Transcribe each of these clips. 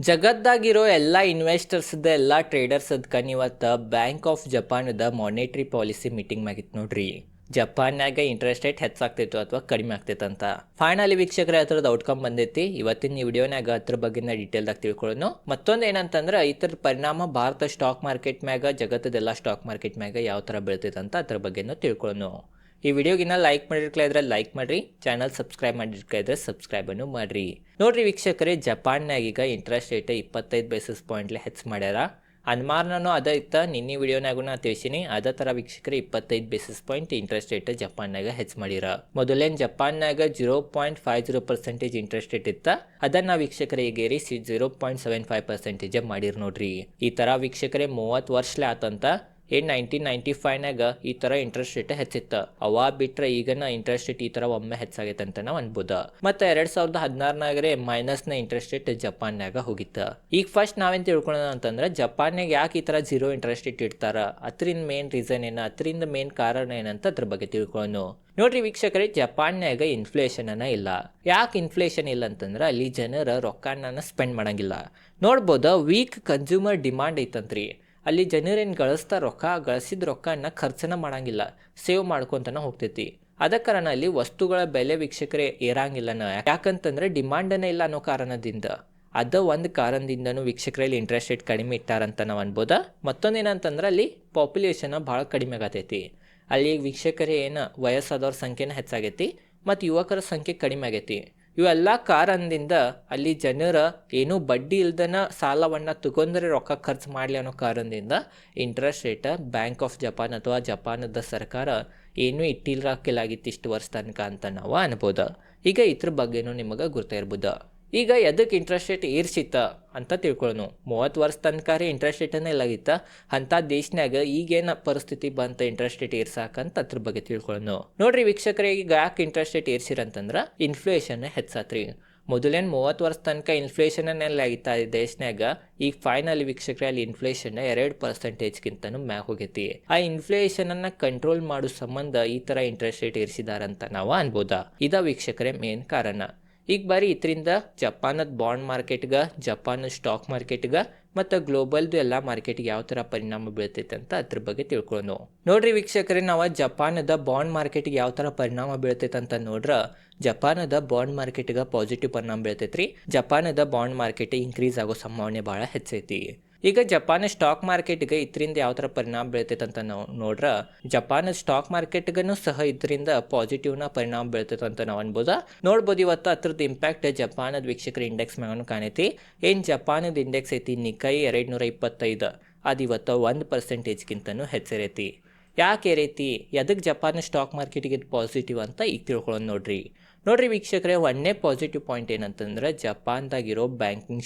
ಜಗತ್ತಾಗಿರೋ ಎಲ್ಲ ಇನ್ವೆಸ್ಟರ್ಸ್ದ ಎಲ್ಲ ಟ್ರೇಡರ್ಸ್ದ ಇವತ್ತು ಬ್ಯಾಂಕ್ ಆಫ್ ಜಪಾನ್ದ ಮಾನಿಟ್ರಿ ಪಾಲಿಸಿ ಮೀಟಿಂಗ್ ಆಗಿತ್ತು ನೋಡ್ರಿ. ಜಪಾನ್ಯಾಗ ಇಂಟ್ರೆಸ್ಟ್ ರೇಟ್ ಹೆಚ್ಚಾಗ್ತಿತ್ತು ಅಥವಾ ಕಡಿಮೆ ಆಗ್ತೈತೆ ಅಂತ ಫೈನಲಿ ವೀಕ್ಷಕರೇ ಅದರದ ಔಟ್ಕಮ್ ಬಂದೈತಿ. ಇವತ್ತಿನ ವಿಡಿಯೋನಾಗ ಅದ್ರ ಬಗ್ಗೆ ಡೀಟೇಲ್ದಾಗ ತಿಳ್ಕೊಳ್ಳೋಣ. ಮತ್ತೊಂದು ಏನಂತಂದ್ರೆ ಇತರ ಪರಿಣಾಮ ಭಾರತ ಸ್ಟಾಕ್ ಮಾರ್ಕೆಟ್ ಮ್ಯಾಗ ಜಗತ್ತದೆಲ್ಲ ಸ್ಟಾಕ್ ಮಾರ್ಕೆಟ್ ಮ್ಯಾಗ ಯಾವ ಥರ ಬೀಳ್ತೈತೆ ಅಂತ ಅದ್ರ ಬಗ್ಗೆನೂ ತಿಳ್ಕೊಳ್ಳೋಣ. ಈ ವಿಡಿಯೋಗಿನ್ನ ಲೈಕ್ ಮಾಡಿರ್ಕಲಿದ್ರೆ ಲೈಕ್ ಮಾಡಿರಿ, ಚಾನಲ್ ಸಬ್ಸ್ಕ್ರೈಬ್ ಮಾಡಿರ್ಕಲಿದ್ರೆ ಸಬ್ಸ್ಕ್ರೈಬನ್ನು ಮಾಡಿರಿ. ನೋಡ್ರಿ ವೀಕ್ಷಕರೇ, ಜಪಾನ್ಯಾಗ ಈಗ ಇಂಟ್ರೆಸ್ಟ್ ರೇಟ್ 25 ಬೇಸಿಸ್ ಪಾಯಿಂಟ್ಲೆ ಹೆಚ್ಚು ಮಾಡ್ಯಾರ. ಅನ್ಮಾರ್ನೂ ಅದ ಇತ್ತ ನಿನ್ನೆ ವಿಡಿಯೋನಾಗೂ ನಾ ತಿಳಿಸಿನಿ. ಅದೇ ಥರ ವೀಕ್ಷಕರೇ 25 ಬೇಸಿಸ್ ಪಾಯಿಂಟ್ ಇಂಟ್ರೆಸ್ಟ್ ರೇಟ್ ಜಪಾನ್ಯಾಗ ಹೆಚ್ಚು ಮಾಡಿರ. ಮೊದಲೇನು ಜಪಾನ್ಯಾಗ 0.50% ಇಂಟ್ರೆಸ್ಟ್ ರೇಟ್ ಇತ್ತ, ಅದನ್ನ ವೀಕ್ಷಕರೇ ಈಗೇರಿ 0.75% ಮಾಡಿರ್ ನೋಡ್ರಿ. ಈ ಥರ ವೀಕ್ಷಕರೇ 30 ವರ್ಷಲೆ ಆತಂತ. 1995ನಾಗ ಈ ಥರ ಇಂಟ್ರೆಸ್ಟ್ ರೇಟ್ ಹೆಚ್ಚಿತ್ತು. ಅವಾ ಬಿಟ್ರೆ ಈಗನ ಇಂಟ್ರೆಸ್ಟ್ ರೇಟ್ ಈ ಥರ ಒಮ್ಮೆ ಹೆಚ್ಚಾಗೈತೆ ಅಂತ ನಾವು ಅನ್ಬೋದು. ಮತ್ತು 2016ನಾಗರೆ ಮೈನಸ್ನ ಇಂಟ್ರೆಸ್ಟ್ ರೇಟ್ ಜಪಾನ್ಯಾಗ ಹೋಗಿತ್ತು. ಈಗ ಫಸ್ಟ್ ನಾವೇನು ತಿಳ್ಕೊಳ್ಳೋಣ ಅಂತಂದ್ರೆ ಜಪಾನ್ಯಾಗ ಯಾಕೆ ಈ ಥರ 0 ಇಂಟ್ರೆಸ್ಟ್ ರೇಟ್ ಇಡ್ತಾರ, ಅದರಿಂದ ಮೇನ್ ರೀಸನ್ ಏನು, ಅದರಿಂದ ಮೇನ್ ಕಾರಣ ಏನಂತ ಅದ್ರ ಬಗ್ಗೆ ತಿಳ್ಕೊಳ್ಳೋಣ. ನೋಡ್ರಿ ವೀಕ್ಷಕರೇ, ಜಪಾನ್ಯಾಗ ಇನ್ಫ್ಲೇಷನ್ ಇಲ್ಲ. ಯಾಕೆ ಇನ್ಫ್ಲೇಷನ್ ಇಲ್ಲ ಅಂತಂದ್ರೆ ಅಲ್ಲಿ ಜನರ ರೊಕ್ಕನ ಸ್ಪೆಂಡ್ ಮಾಡಂಗಿಲ್ಲ. ನೋಡ್ಬೋದು, ವೀಕ್ ಕನ್ಸ್ಯೂಮರ್ ಡಿಮಾಂಡ್ ಐತಂತ್ರಿ. ಅಲ್ಲಿ ಜನರೇನು ಗಳಿಸ್ತಾರ, ಗಳಿಸಿದ ರೊಕ್ಕನ ಖರ್ಚನ ಮಾಡಂಗಿಲ್ಲ, ಸೇವ್ ಮಾಡ್ಕೊತಾನೆ ಹೋಗ್ತೈತಿ. ಅದ ಕಾರಣ ಅಲ್ಲಿ ವಸ್ತುಗಳ ಬೆಲೆ ವೀಕ್ಷಕರೇ ಏರಂಗಿಲ್ಲನ. ಯಾಕಂತಂದ್ರೆ ಡಿಮಾಂಡನೇ ಇಲ್ಲ ಅನ್ನೋ ಕಾರಣದಿಂದ. ಅದ ಒಂದು ಕಾರಣದಿಂದನೂ ವೀಕ್ಷಕರಲ್ಲಿ ಇಂಟ್ರೆಸ್ಟ್ ರೇಟ್ ಕಡಿಮೆ ಇಟ್ಟಾರಂತ ನಾವು ಅನ್ಬೋದ. ಮತ್ತೊಂದೇನಂತಂದ್ರೆ ಅಲ್ಲಿ ಪಾಪ್ಯುಲೇಷನ್ ಭಾಳ ಕಡಿಮೆ ಆಗತೈತಿ. ಅಲ್ಲಿ ವೀಕ್ಷಕರೇ ಏನು ವಯಸ್ಸಾದವ್ರ ಸಂಖ್ಯೆನ ಹೆಚ್ಚಾಗೈತಿ ಮತ್ತು ಯುವಕರ ಸಂಖ್ಯೆ ಕಡಿಮೆ ಆಗೈತಿ. ಇವೆಲ್ಲ ಕಾರಣದಿಂದ ಅಲ್ಲಿ ಜನರ ಏನೂ ಬಡ್ಡಿ ಇಲ್ದನ ಸಾಲವನ್ನು ತಗೊಂಡ್ರೆ ರೊಕ್ಕ ಖರ್ಚು ಮಾಡಲಿ ಅನ್ನೋ ಕಾರಣದಿಂದ interest rate bank of Japan ಅಥವಾ ಜಪಾನದ ಸರ್ಕಾರ ಏನೂ ಇಟ್ಟಿಲ್ಲಾಕಿಲ್ಲಾಗಿತ್ತು ಇಷ್ಟು ವರ್ಷ ತನಕ ಅಂತ ನಾವು ಅನ್ಬೋದು. ಈಗ ಇದ್ರ ಬಗ್ಗೆನೂ ನಿಮಗೆ ಗೊತ್ತಿರ್ಬೋದು. ಈಗ ಎದಕ್ಕೆ ಇಂಟ್ರೆಸ್ಟ್ ರೇಟ್ ಏರ್ಸಿತ್ತ ಅಂತ ತಿಳ್ಕೊಳ್ಳೋಣ. 30 ವರ್ಷ ತನಕ ಇಂಟ್ರೆಸ್ಟ್ ರೇಟನ್ನ ಇಲ್ಲಾಗಿತ್ತ. ಅಂಥ ದೇಶನಾಗ ಈಗೇನು ಪರಿಸ್ಥಿತಿ ಬಂತ ಇಂಟ್ರೆಸ್ಟ್ ರೇಟ್ ಏರ್ಸಾಕಂತ ಅದ್ರ ಬಗ್ಗೆ ತಿಳ್ಕೊಳ್ಳೋಣ. ನೋಡ್ರಿ ವೀಕ್ಷಕರೇ, ಈಗ ಯಾಕೆ ಇಂಟ್ರೆಸ್ಟ್ ರೇಟ್ ಏರ್ಸಿರಂತಂದ್ರೆ ಇನ್ಫ್ಲೇಷನ್ ಹೆಚ್ಚಾತ್ರಿ. ಮೊದಲೇನು 30 ವರ್ಷ ತನಕ ಇನ್ಫ್ಲೇಷನ್ನೆಲ್ಲ ಆಗಿತ್ತ ಈ ದೇಶನಾಗ. ಈಗ ಫೈನಲಿ ವೀಕ್ಷಕರೇ ಅಲ್ಲಿ ಇನ್ಫ್ಲೇಷನ್ 2%ಗಿಂತನೂ ಮ್ಯಾಗ ಹೋಗೈತಿ. ಆ ಇನ್ಫ್ಲೇಷನನ್ನು ಕಂಟ್ರೋಲ್ ಮಾಡೋ ಸಂಬಂಧ ಈ ಥರ ಇಂಟ್ರೆಸ್ಟ್ ರೇಟ್ ಏರ್ಸಿದಾರಂತ ನಾವು ಅನ್ಬೋದಾ. ಇದ ವೀಕ್ಷಕರೇ ಮೇನ್ ಕಾರಣ. ಈಗ ಬಾರಿ ಇದರಿಂದ ಜಪಾನದ ಬಾಂಡ್ ಮಾರ್ಕೆಟ್ಗೆ, ಜಪಾನ್ ಸ್ಟಾಕ್ ಮಾರ್ಕೆಟ್ಗೆ ಮತ್ತು ಗ್ಲೋಬಲ್ದು ಎಲ್ಲ ಮಾರ್ಕೆಟ್ಗೆ ಯಾವ ಥರ ಪರಿಣಾಮ ಬೀಳ್ತೈತೆ ಅಂತ ಅದ್ರ ಬಗ್ಗೆ ತಿಳ್ಕೊಳ್ಳೋಣ. ನೋಡ್ರಿ ವೀಕ್ಷಕರೇ, ನಾವು ಜಪಾನದ ಬಾಂಡ್ ಮಾರ್ಕೆಟ್ಗೆ ಯಾವ ಥರ ಪರಿಣಾಮ ಬೀಳ್ತೈತೆ ಅಂತ ನೋಡ್ರೆ ಜಪಾನದ ಬಾಂಡ್ ಮಾರ್ಕೆಟ್ಗೆ ಪಾಸಿಟಿವ್ ಪರಿಣಾಮ ಬೀಳ್ತೈತ್ರಿ. ಜಪಾನದ ಬಾಂಡ್ ಮಾರ್ಕೆಟ್ ಇನ್ಕ್ರೀಸ್ ಆಗೋ ಸಂಭಾವನೆ ಭಾಳ ಹೆಚ್ಚೈತಿ. ಈಗ ಜಪಾನ್ ಸ್ಟಾಕ್ ಮಾರ್ಕೆಟ್ಗೆ ಇದರಿಂದ ಯಾವ ಥರ ಪರಿಣಾಮ ಬೀಳ್ತೈತೆ ಅಂತ ನಾವು ನೋಡ್ರೆ ಜಪಾನ್ ಸ್ಟಾಕ್ ಮಾರ್ಕೆಟ್ಗೂ ಸಹ ಇದರಿಂದ ಪಾಸಿಟಿವ್ನ ಪರಿಣಾಮ ಬೀಳ್ತೈತೆ ಅಂತ ನಾವು ಅನ್ಬೋದು. ನೋಡ್ಬೋದು ಇವತ್ತು ಅದ್ರದ್ದು ಇಂಪ್ಯಾಕ್ಟ್ ಜಪಾನದ ವೀಕ್ಷಕರ ಇಂಡೆಕ್ಸ್ ಮ್ಯಾಗೂ ಕಾಣೈತಿ. ಏನು ಜಪಾನದ ಇಂಡೆಕ್ಸ್ ಐತಿ ನಿಕೈ 225, ಅದು ಇವತ್ತು 1%ಗಿಂತನೂ ಹೆಚ್ಚಿರೈತಿ. ಯಾಕೆ ಏರೈತಿ, ಎದಕ್ಕೆ ಜಪಾನ್ ಸ್ಟಾಕ್ ಮಾರ್ಕೆಟಿಗೆ ಪಾಸಿಟಿವ್ ಅಂತ ಈಗ ತಿಳ್ಕೊಳ್ಳೋದು ನೋಡ್ರಿ ವೀಕ್ಷಕರೇ, ಒಂದೇ ಪಾಸಿಟಿವ್ ಪಾಯಿಂಟ್ ಏನಂತಂದ್ರೆ ಜಪಾನ್ದಾಗಿರೋ ಬ್ಯಾಂಕಿಂಗ್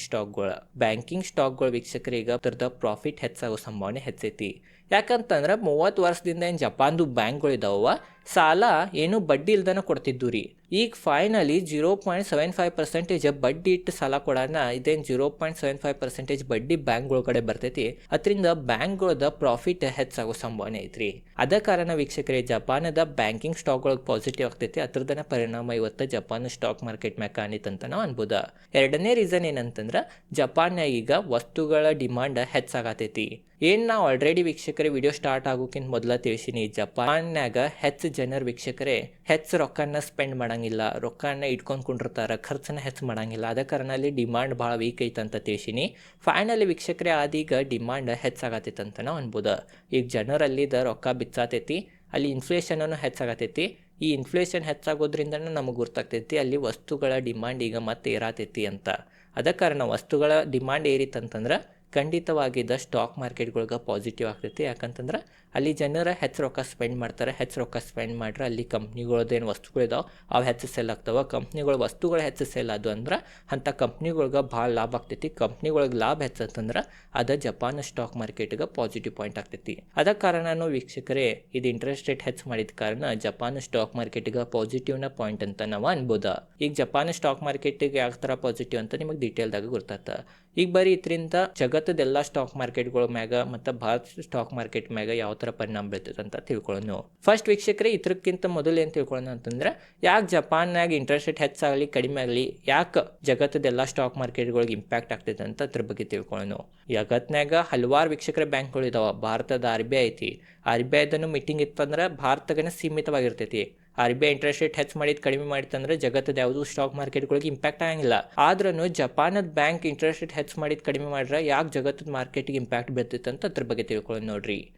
ಸ್ಟಾಕ್ಗಳು ವೀಕ್ಷಕರಿಗೆ ಅದರದ ಪ್ರಾಫಿಟ್ ಹೆಚ್ಚಾಗೋ ಸಂಭಾವನೆ ಹೆಚ್ಚೈತಿ. ಯಾಕಂತಂದ್ರೆ 30 ವರ್ಷದಿಂದ ಏನು ಜಪಾನ್ದು ಬ್ಯಾಂಕ್ಗಳು ಇದಾವ ಸಾಲ ಏನು ಬಡ್ಡಿ ಇಲ್ದನ ಕೊಡ್ತಿದ್ದು ರೀ. ಈಗ ಫೈನಲಿ 0.75% ಬಡ್ಡಿ ಇಟ್ಟು ಸಾಲ ಕೊಡೋಣ. ಇದೇನು 0.75% ಬಡ್ಡಿ ಬ್ಯಾಂಕ್ಗಳ ಕಡೆ ಬರ್ತೈತಿ. ಅದರಿಂದ ಬ್ಯಾಂಕ್ಗಳದ ಪ್ರಾಫಿಟ್ ಹೆಚ್ಚಾಗೋ ಸಂಭಾವನೆ ಐತ್ರಿ. ಅದ ಕಾರಣ ವೀಕ್ಷಕರೇ ಜಪಾನದ ಬ್ಯಾಂಕಿಂಗ್ ಸ್ಟಾಕ್ಗಳಿಗೆ ಪಾಸಿಟಿವ್ ಆಗ್ತೈತಿ. ಅದರದನ್ನ ಪರಿಣಾಮ ಇವತ್ತು ಜಪಾನ್ ಸ್ಟಾಕ್ ಮಾರ್ಕೆಟ್ ಮ್ಯಾಗ ಕಾಣಿತಂತ ನಾವು ಅನ್ಬೋದ. ಎರಡನೇ ರೀಸನ್ ಏನಂತಂದ್ರೆ ಜಪಾನ್ಯಾಗ ಈಗ ವಸ್ತುಗಳ ಡಿಮಾಂಡ್ ಹೆಚ್ಚಾಗತೈತಿ. ಏನು ನಾವು ಆಲ್ರೆಡಿ ವೀಕ್ಷಕರೇ ವಿಡಿಯೋ ಸ್ಟಾರ್ಟ್ ಆಗೋಕ್ಕಿಂತ ಮೊದಲ ತಿಳಿಸಿನಿ, ಜಪಾನ್ಯಾಗ ಹೆಚ್ಚು ಜನರು ವೀಕ್ಷಕರೇ ಹೆಚ್ಚು ರೊಕ್ಕನ ಸ್ಪೆಂಡ್ ಮಾಡಂಗಿಲ್ಲ, ರೊಕ್ಕನ ಇಟ್ಕೊಂಡು ಕುಂಡಿರ್ತಾರೆ, ಖರ್ಚನ್ನ ಹೆಚ್ಚು ಮಾಡಂಗಿಲ್ಲ. ಅದ ಕಾರಣ ಅಲ್ಲಿ ಡಿಮಾಂಡ್ ಭಾಳ ವೀಕ್ ಐತೆ ಅಂತ ತಿಳಿಸಿನಿ. ಫೈನಲಿ ವೀಕ್ಷಕರೇ ಅದೀಗ ಡಿಮಾಂಡ್ ಹೆಚ್ಚಾಗತೈತೆ ನಾವು ಅನ್ಬೋದು. ಈಗ ಜನರಲ್ಲಿದ ರೊಕ್ಕ ಬಿಚ್ಚಾತೈತಿ, ಅಲ್ಲಿ ಇನ್ಫ್ಲೇಷನನ್ನು ಹೆಚ್ಚಾಗತೈತಿ. ಈ ಇನ್ಫ್ಲೇಷನ್ ಹೆಚ್ಚಾಗೋದ್ರಿಂದ ನಮಗೆ ಗೊತ್ತಾಗ್ತೈತಿ ಅಲ್ಲಿ ವಸ್ತುಗಳ ಡಿಮಾಂಡ್ ಈಗ ಮತ್ತೆ ಏರಾತೈತಿ ಅಂತ. ಅದ ಕಾರಣ ವಸ್ತುಗಳ ಡಿಮಾಂಡ್ ಏರಿತಂತಂದ್ರೆ ಖಂಡಿತವಾಗಿದ್ದ ಸ್ಟಾಕ್ ಮಾರ್ಕೆಟ್ಗಳ್ಗೆ ಪಾಸಿಟಿವ್ ಆಗ್ತೈತಿ. ಯಾಕಂತಂದ್ರೆ ಅಲ್ಲಿ ಜನರ ಹೆಚ್ಚು ರೊಕ್ಕ ಸ್ಪೆಂಡ್ ಮಾಡ್ತಾರೆ. ಹೆಚ್ಚು ರೊಕ್ಕ ಸ್ಪೆಂಡ್ ಮಾಡ್ರೆ ಅಲ್ಲಿ ಕಂಪ್ನಿಗಳದ್ದೇನು ವಸ್ತುಗಳಿದಾವೆ ಅವು ಹೆಚ್ಚು ಸೇಲ್ ಆಗ್ತಾವೆ. ಕಂಪ್ನಿಗಳ ವಸ್ತುಗಳು ಹೆಚ್ಚು ಸೇಲ್ ಆದವು ಅಂದ್ರೆ ಅಂಥ ಕಂಪ್ನಿಗಳ್ಗೆ ಭಾಳ ಲಾಭ ಆಗ್ತೈತಿ. ಕಂಪ್ನಿಗಳಿಗೆ ಲಾಭ ಹೆಚ್ಚತ್ತಂದ್ರೆ ಅದು ಜಪಾನ್ ಸ್ಟಾಕ್ ಮಾರ್ಕೆಟ್ಗೆ ಪಾಸಿಟಿವ್ ಪಾಯಿಂಟ್ ಆಗ್ತೈತಿ. ಅದ ಕಾರಣನೂ ವೀಕ್ಷಕರೇ ಇದು ಇಂಟ್ರೆಸ್ಟ್ ರೇಟ್ ಹೆಚ್ಚು ಮಾಡಿದ ಕಾರಣ ಜಪಾನ್ ಸ್ಟಾಕ್ ಮಾರ್ಕೆಟ್ಗೆ ಪಾಸಿಟಿವ್ನ ಪಾಯಿಂಟ್ ಅಂತ ನಾವು ಅನ್ಬೋದು. ಈಗ ಜಪಾನ್ ಸ್ಟಾಕ್ ಮಾರ್ಕೆಟಿಗೆ ಯಾವ ಥರ ಪಾಸಿಟಿವ್ ಅಂತ ನಿಮಗೆ ಡೀಟೇಲ್ದಾಗ ಗೊತ್ತಾಗ್ತದೆ. ಈಗ ಬರೀ ಇದರಿಂದ ಜಗತ್ತದೆಲ್ಲ ಸ್ಟಾಕ್ ಮಾರ್ಕೆಟ್ಗಳ ಮ್ಯಾಗ ಮತ್ತು ಭಾರತ ಸ್ಟಾಕ್ ಮಾರ್ಕೆಟ್ ಮ್ಯಾಗ ಯಾವ ಥರ ಪರಿಣಾಮ ಬೀಳ್ತೈತೆ ಅಂತ ತಿಳ್ಕೊಳ್ಳೋಣ. ಫಸ್ಟ್ ವೀಕ್ಷಕರೇ, ಇದಕ್ಕಿಂತ ಮೊದಲು ಏನು ತಿಳ್ಕೊಳ್ಳೋಣ ಅಂತಂದ್ರೆ, ಯಾಕೆ ಜಪಾನ್ನಾಗ ಇಂಟ್ರೆಸ್ಟ್ ರೇಟ್ ಹೆಚ್ಚಾಗಲಿ ಕಡಿಮೆ ಆಗಲಿ, ಯಾಕೆ ಜಗತ್ತದೆಲ್ಲ ಸ್ಟಾಕ್ ಮಾರ್ಕೆಟ್ಗಳಿಗೆ ಇಂಪ್ಯಾಕ್ಟ್ ಆಗ್ತೈತೆ ಅಂತ ಅದ್ರ ಬಗ್ಗೆ ತಿಳ್ಕೊಳ್ಳೋಣ. ಜಗತ್ನಾಗ ಹಲವಾರು ವೀಕ್ಷಕರ ಬ್ಯಾಂಕ್ಗಳು ಇದಾವೆ. ಭಾರತದ RBI ಐತಿ. RBIದನ್ನು ಮೀಟಿಂಗ್ ಇತ್ತಂದ್ರೆ ಭಾರತಗನ ಸೀಮಿತವಾಗಿರ್ತೈತಿ. RBI ಇಂಟ್ರೆಸ್ಟ್ ರೇಟ್ ಹೆಚ್ಚು ಮಾಡಿದ್ದು ಕಡಿಮೆ ಮಾಡಿತ್ತಂದ್ರೆ ಜಗತ್ತದ ಯಾವುದು ಸ್ಟಾಕ್ ಮಾರ್ಕೆಟ್ಗಳಿಗೆ ಇಂಪ್ಯಾಕ್ಟ್ ಆಗಂಗಿಲ್ಲ. ಆದ್ರೂ ಜಪಾನದ ಬ್ಯಾಂಕ್ ಇಂಟ್ರೆಸ್ಟ್ ರೇಟ್ ಹೆಚ್ಚು ಮಾಡಿದ್ದು ಕಡಿಮೆ ಮಾಡ್ರೆ ಯಾಕೆ ಜಗತ್ತದ ಮಾರ್ಕೆಟ್ಗೆ ಇಂಪ್ಯಾಕ್ಟ್ ಬೀಳ್ತೈತೆ ಅಂತ ಅದ್ರ ಬಗ್ಗೆ ತಿಳ್ಕೊಳ್ಳೋಣ.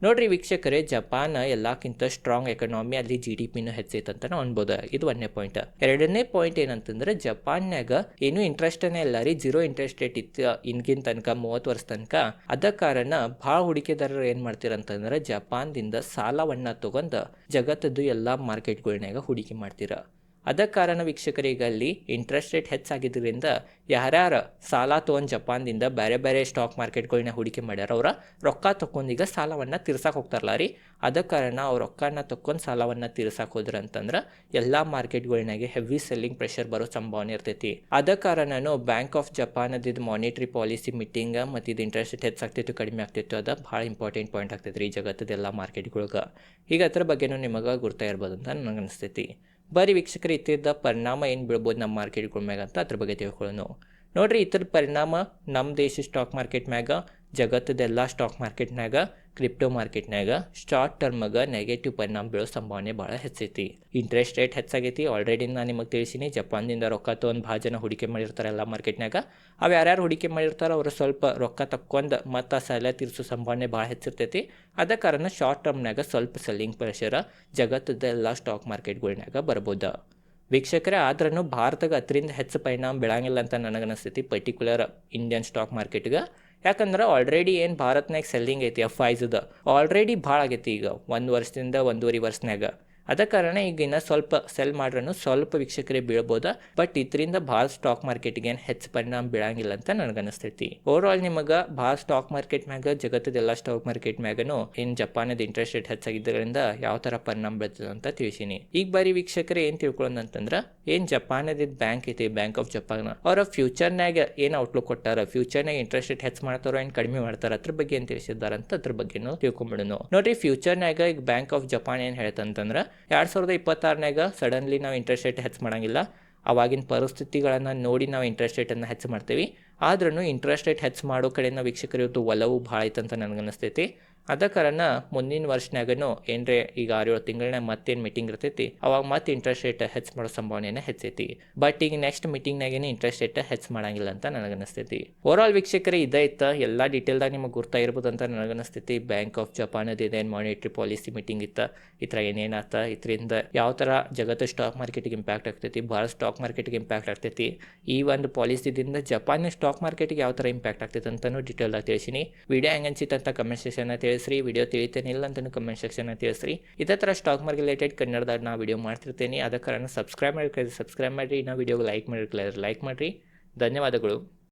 ನೋಡ್ರಿ ವೀಕ್ಷಕರೇ, ಜಪಾನ್ ಎಲ್ಲಕ್ಕಿಂತ ಸ್ಟ್ರಾಂಗ್ ಎಕನಾಮಿ, ಅಲ್ಲಿ GDPನೂ ಹೆಚ್ಚೈತೆ ಅಂತ ನಾವು ಅನ್ಬೋದು. ಇದು 1ನೇ ಪಾಯಿಂಟ್. 2ನೇ ಪಾಯಿಂಟ್ ಏನಂತಂದ್ರೆ, ಜಪಾನ್ಯಾಗ ಏನು ಇಂಟ್ರೆಸ್ಟನೇ ಇಲ್ಲ ರೀ, 0 ಇಂಟ್ರೆಸ್ಟ್ ರೇಟ್ ಇತ್ತು ಇನ್ಗಿನ ತನಕ 30 ವರ್ಷ ತನಕ. ಅದ ಕಾರಣ ಭಾಳ ಹೂಡಿಕೆದಾರರು ಏನು ಮಾಡ್ತೀರಂತಂದ್ರೆ, ಜಪಾನ್ದಿಂದ ಸಾಲವನ್ನ ತಗೊಂಡು ಜಗತ್ತದ್ದು ಎಲ್ಲ ಮಾರ್ಕೆಟ್ಗಳನ್ನ ಹೂಡಿಕೆ ಮಾಡ್ತೀರ. ಅದ ಕಾರಣ ವೀಕ್ಷಕರಿಗೆ ಅಲ್ಲಿ ಇಂಟ್ರೆಸ್ಟ್ ರೇಟ್ ಹೆಚ್ಚಾಗಿದ್ದರಿಂದ ಯಾರ್ಯಾರು ಸಾಲ ತೊಗೊಂಡು ಜಪಾನ್ದಿಂದ ಬೇರೆ ಬೇರೆ ಸ್ಟಾಕ್ ಮಾರ್ಕೆಟ್ಗಳನ್ನ ಹೂಡಿಕೆ ಮಾಡ್ಯಾರ ಅವ್ರ ರೊಕ್ಕ ತಗೊಂಡೀಗ ಸಾಲವನ್ನು ತೀರ್ಸಕ್ಕೆ ಹೋಗ್ತಾರಲ್ಲ ರೀ. ಅದ ಕಾರಣ ಅವ್ರ ರೊಕ್ಕನ ತಗೊಂಡು ಸಾಲವನ್ನು ತೀರ್ಸಕ್ಕೆ ಹೋದ್ರ ಅಂತಂದ್ರೆ ಎಲ್ಲ ಮಾರ್ಕೆಟ್ಗಳನ್ನಾಗೆ ಹೆವಿ ಸೆಲ್ಲಿಂಗ್ ಪ್ರೆಷರ್ ಬರೋ ಸಂಭಾವನೆ ಇರ್ತೈತಿ. ಅದ ಕಾರಣನೂ ಬ್ಯಾಂಕ್ ಆಫ್ ಜಪಾನದ ಮಾನಿಟರಿ ಪಾಲಿಸಿ ಮೀಟಿಂಗ್ ಮತ್ತು ಇದು ಇಂಟ್ರೆಸ್ಟ್ ರೇಟ್ ಹೆಚ್ಚಾಗ್ತಿತ್ತು ಕಡಿಮೆ ಆಗ್ತಿತ್ತು, ಅದು ಭಾಳ ಇಂಪಾರ್ಟೆಂಟ್ ಪಾಯಿಂಟ್ ಆಗ್ತೈತೆ ರೀ ಜಗತ್ತದ ಎಲ್ಲ ಮಾರ್ಕೆಟ್ಗಳ್ಗೆ. ಈಗ ಅದ್ರ ಬಗ್ಗೆನೂ ನಿಮಗೆ ಗುರ್ತಾ ಇರ್ಬೋದು ಅಂತ ನನಗೆ ಅನಿಸ್ತೈತಿ. ಬರೀ ವೀಕ್ಷಕರು ಇತ್ತಿದ್ದ ಪರಿಣಾಮ ಏನು ಬೀಳ್ಬೋದು ನಮ್ಮ ಮಾರ್ಕೆಟ್ಗಳ ಮ್ಯಾಗ ಅಂತ ಅದ್ರ ಬಗ್ಗೆ ತಿಳ್ಕೊಳ್ಳೋಣ. ನೋಡ್ರಿ, ಇತರ ಪರಿಣಾಮ ನಮ್ಮ ದೇಶ ಸ್ಟಾಕ್ ಮಾರ್ಕೆಟ್ ಮ್ಯಾಗ, ಜಗತ್ತದೆಲ್ಲ ಸ್ಟಾಕ್ ಮಾರ್ಕೆಟ್ನಾಗ, ಕ್ರಿಪ್ಟೋ ಮಾರ್ಕೆಟ್ನಾಗ ಶಾರ್ಟ್ ಟರ್ಮ್ಗೆ ನೆಗೆಟಿವ್ ಪರಿಣಾಮ ಬೀಳೋ ಸಂಭಾವನೆ ಭಾಳ ಹೆಚ್ಚೈತಿ. ಇಂಟ್ರೆಸ್ಟ್ ರೇಟ್ ಹೆಚ್ಚಾಗೈತಿ. ಆಲ್ರೆಡಿ ನಾನು ನಿಮಗೆ ತಿಳಿಸೀನಿ, ಜಪಾನ್ದಿಂದ ರೊಕ್ಕ ತೊಗೊಂಡು ಭಾಳ ಜನ ಹೂಡಿಕೆ ಮಾಡಿರ್ತಾರೆ ಎಲ್ಲ ಮಾರ್ಕೆಟ್ನಾಗ. ಅವು ಯಾರ್ಯಾರು ಹೂಡಿಕೆ ಮಾಡಿರ್ತಾರೋ ಅವರು ಸ್ವಲ್ಪ ರೊಕ್ಕ ತಕ್ಕೊಂಡು ಮತ್ತು ಸಾಲ ತೀರಿಸೋ ಸಂಭಾವನೆ ಭಾಳ ಹೆಚ್ಚಿರ್ತೈತಿ. ಅದ ಕಾರಣ ಶಾರ್ಟ್ ಟರ್ಮ್ನಾಗ ಸ್ವಲ್ಪ ಸೆಲ್ಲಿಂಗ್ ಪ್ರೆಷರ್ ಜಗತ್ತದ ಎಲ್ಲ ಸ್ಟಾಕ್ ಮಾರ್ಕೆಟ್ಗಳ್ನಾಗ ಬರ್ಬೋದು. ವೀಕ್ಷಕರೇ, ಆದ್ರೂ ಭಾರತಕ್ಕೆ ಅದರಿಂದ ಹೆಚ್ಚು ಪರಿಣಾಮ ಬೀಳಂಗಿಲ್ಲ ಅಂತ ನನಗನ್ನಿಸ್ತೈತಿ, ಪರ್ಟಿಕ್ಯುಲರ್ ಇಂಡಿಯನ್ ಸ್ಟಾಕ್ ಮಾರ್ಕೆಟ್ಗೆ. ಯಾಕಂದ್ರೆ ಆಲ್ರೆಡಿ ಏನು ಭಾರತ್ನಾಗ ಸೆಲ್ಲಿಂಗ್ ಐತಿ FISದು ಆಲ್ರೆಡಿ ಭಾಳ ಆಗೈತಿ. ಈಗ 1 ವರ್ಷದಿಂದ 1.5 ವರ್ಷನಾಗ. ಅದ ಕಾರಣ ಈಗ ಇನ್ನು ಸ್ವಲ್ಪ ಸೆಲ್ ಮಾಡ್ರೂ ಸ್ವಲ್ಪ ವೀಕ್ಷಕರೇ ಬೀಳ್ಬೋದು. ಬಟ್ ಇದರಿಂದ ಭಾಳ ಸ್ಟಾಕ್ ಮಾರ್ಕೆಟ್ಗೆ ಏನು ಹೆಚ್ಚು ಪರಿಣಾಮ ಬೀಳಂಗಿಲ್ಲ ಅಂತ ನನಗನ್ನಿಸ್ತೈತಿ. ಓವರಾಲ್ ನಿಮಗೆ ಭಾಳ ಸ್ಟಾಕ್ ಮಾರ್ಕೆಟ್ ಮ್ಯಾಗ, ಜಗತ್ತದೆಲ್ಲ ಸ್ಟಾಕ್ ಮಾರ್ಕೆಟ್ ಮ್ಯಾಗನು ಏನು ಜಪಾನದ ಇಂಟ್ರೆಸ್ಟ್ ರೇಟ್ ಹೆಚ್ಚಾಗಿದ್ದರಿಂದ ಯಾವ ಥರ ಪರಿಣಾಮ ಬೀಳ್ತದೆ ಅಂತ ತಿಳಿಸೀನಿ. ಈಗ ಬಾರಿ ವೀಕ್ಷಕರೇ ಏನು ತಿಳ್ಕೊಳ್ಳೋಣ ಅಂತಂದ್ರೆ, ಏನು ಜಪಾನದ ಬ್ಯಾಂಕ್ ಐತಿ, ಬ್ಯಾಂಕ್ ಆಫ್ ಜಪಾನ್, ಅವರ ಫ್ಯೂಚರ್ನಾಗ ಏನು ಔಟ್ಲುಕ್ ಕೊಟ್ಟಾರ, ಫ್ಯೂಚರ್ನಾಗ ಇಂಟ್ರೆಸ್ಟ್ ರೇಟ್ ಹೆಚ್ಚು ಮಾಡ್ತಾರೋ ಏನು ಕಡಿಮೆ ಮಾಡ್ತಾರ, ಅದ್ರ ಬಗ್ಗೆ ಏನು ತಿಳಿಸಿದ್ದಾರೆ ಅಂತ ಅದ್ರ ಬಗ್ಗೆನೂ ತಿಳ್ಕೊಂಬಿಡೋಣ. ನೋಡ್ರಿ, ಫ್ಯೂಚರ್ನಾಗ ಈಗ ಬ್ಯಾಂಕ್ ಆಫ್ ಜಪಾನ್ ಏನು ಹೇಳ್ತಂತಂದ್ರೆ, 2026ನಾಗ ಸಡನ್ಲಿ ನಾವು ಇಂಟ್ರೆಸ್ಟ್ ರೇಟ್ ಹೆಚ್ಚು ಮಾಡೋಂಗಿಲ್ಲ. ಅವಾಗಿನ ಪರಿಸ್ಥಿತಿಗಳನ್ನು ನೋಡಿ ನಾವು ಇಂಟ್ರೆಸ್ಟ್ ರೇಟನ್ನು ಹೆಚ್ಚು ಮಾಡ್ತೀವಿ. ಆದ್ರೂ ಇಂಟ್ರೆಸ್ಟ್ ರೇಟ್ ಹೆಚ್ಚು ಮಾಡೋ ಕಡೆ ನಾವು ವೀಕ್ಷಕರು ಇವತ್ತು ಒಲವು ಭಾಳ ಐತಂತ ನನಗನ್ನಿಸ್ತೈತಿ. ಅದ ಕಾರಣ ಮುಂದಿನ ವರ್ಷನಾಗನು ಏನರೇ ಈಗ 6-7 ತಿಂಗಳನ್ನ ಮತ್ತೇನು ಮೀಟಿಂಗ್ ಇರ್ತೈತಿ, ಅವಾಗ ಮತ್ತೆ ಇಂಟ್ರೆಸ್ಟ್ ರೇಟ್ ಹೆಚ್ಚು ಮಾಡೋ ಸಂಭಾವನೆ ಹೆಚ್ಚೈತಿ. ಬಟ್ ಈಗ ನೆಕ್ಸ್ಟ್ ಮೀಟಿಂಗ್ನಾಗೇನು ಇಂಟ್ರೆಸ್ಟ್ ರೇಟ್ ಹೆಚ್ಚು ಮಾಡಂಗಿಲ್ಲ ಅಂತ ನನಗನ್ನಿಸ್ತೈತಿ. ಓವರಾಲ್ ವೀಕ್ಷಕರೇ ಇದೈತೆ ಎಲ್ಲ ಡೀಟೇಲ್ದಾಗ ನಿಮಗೆ ಗುರ್ತಾ ಇರ್ಬೋದು ಅಂತ ನನಗನ್ನಿಸ್ತೈತಿ. ಬ್ಯಾಂಕ್ ಆಫ್ ಜಪಾನದ ಇದೇನು ಮಾನಿಟರಿ ಪಾಲಿಸಿ ಮೀಟಿಂಗ್ ಇತ್ತು, ಈ ಥರ ಏನೇನಾತ, ಇದರಿಂದ ಯಾವ ಥರ ಜಗತ್ತು ಸ್ಟಾಕ್ ಮಾರ್ಕೆಟಿಗೆ ಇಂಪ್ಯಾಕ್ಟ್ ಆಗ್ತೈತಿ, ಭಾಳ ಸ್ಟಾಕ್ ಮಾರ್ಕೆಟಿಗೆ ಇಂಪ್ಯಾಕ್ಟ್ ಆಗ್ತೈತಿ, ಈ ಒಂದು ಪಾಲಿಸಿದಿಂದ ಜಪಾನ್ ಸ್ಟಾಕ್ ಮಾರ್ಕೆಟಿಗೆ ಯಾವ ಥರ ಇಂಪ್ಯಾಕ್ಟ್ ಆಗ್ತೈತೆ ಅಂತಲೂ ಡೀಟೇಲ್ದಾಗ ತಿಳಿಸೀನಿ. ವಿಡಿಯೋ ಹೆಂಗೆ ಅನ್ಸಿತ್ತು ಅಂತ ಕಮೆಂಟ್ ಸೆಕ್ಷನ್ ತಿಳಿಸ್ರಿ. ವಿಡಿಯೋ ತಿಳಿತೇನಿಲ್ಲ ಅಂತಲೂ ಕಮೆಂಟ್ ಸೆಕ್ಷನ್ ತಿಳಿಸ್ರಿ. ಇದೇ ಥರ ಸ್ಟಾಕ್ ಮಾರ್ಕೆಟ್ ರಿಲೇಟೆಡ್ ಕನ್ನಡದಾಗ ನಾ ವಿಡಿಯೋ ಮಾಡ್ತಿರ್ತೀನಿ. ಅದ ಕಾರಣ ಸಬ್ಸ್ಕ್ರೈಬ್ ಮಾಡಿರಿ, ಇನ್ನೂ ವಿಡಿಯೋಗೆ ಲೈಕ್ ಮಾಡಿರಿ. ಧನ್ಯವಾದಗಳು.